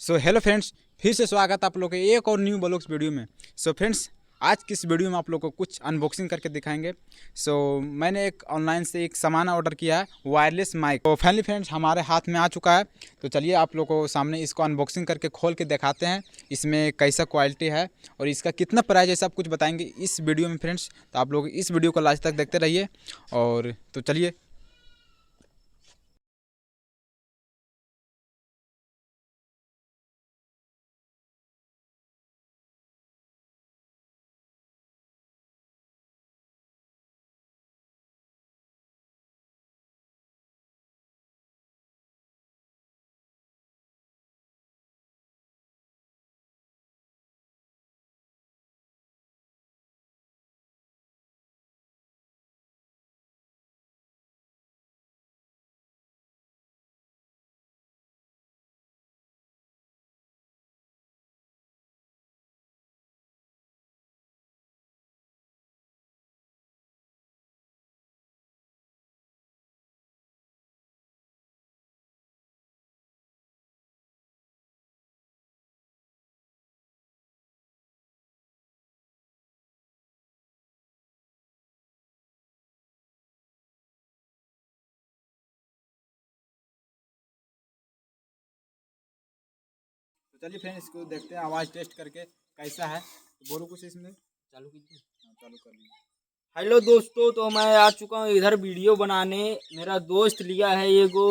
Hello friends, फिर से स्वागत आप लोग के एक और न्यू ब्लॉग्स वीडियो में। फ्रेंड्स, आज की इस वीडियो में आप लोग को कुछ अनबॉक्सिंग करके दिखाएंगे। मैंने एक ऑनलाइन से एक सामान ऑर्डर किया है, वायरलेस माइक। तो फाइनली फ्रेंड्स हमारे हाथ में आ चुका है। तो चलिए आप लोग को सामने इसको अनबॉक्सिंग करके खोल के दिखाते हैं, इसमें कैसा क्वालिटी है और इसका कितना प्राइस है, सब कुछ बताएंगे इस वीडियो में फ्रेंड्स। तो आप लोग इस वीडियो को लास्ट तक देखते रहिए। और तो चलिए चलिए फ्रेंड्स इसको देखते हैं, आवाज़ टेस्ट करके कैसा है। तो बोलो कुछ इसमें। चालू कीजिए। हाँ, चालू कर लीजिए। हेलो दोस्तों, तो मैं आ चुका हूँ इधर वीडियो बनाने। मेरा दोस्त लिया है ये गो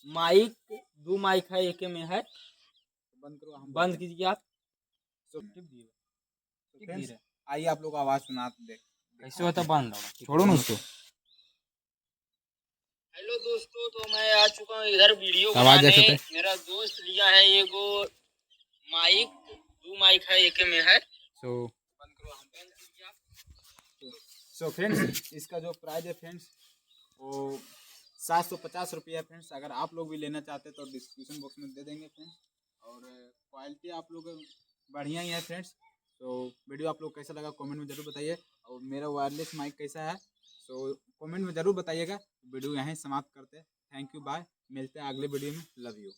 माइक, दो माइक है, एक में है। बंद करो, हम बंद कीजिए आप। फ्रेंड्स आइए आप लोग आवाज़ सुना देख। कैसे होता बंद होगा? छोड़ो ना उसको। हेलो दोस्तों, तो मैं आ चुका हूँ इधर वीडियो आवाज़ बनाने। ऐसे थे। मेरा दोस्त लिया है ये गो माइक, दो माइक है, एक में है। सो बंद करो, हम बंद कीजिए आप। फ्रेंड्स इसका जो प्राइस है फ्रेंड्स वो 750 रुपये है फ्रेंड्स। अगर आप लोग भी लेना चाहते हैं तो डिस्क्रिप्शन बॉक्स में दे देंगे फ्रेंड्स। और क्वालिटी आप लोग बढ़िया ही है फ्रेंड्स। वीडियो आप लोग कैसा लगा कमेंट में ज़रूर बताइए। और मेरा वायरलेस माइक कैसा है कमेंट में ज़रूर बताइएगा। वीडियो यहीं समाप्त करते हैं। Thank you, bye. मिलते हैं अगले वीडियो में। Love you.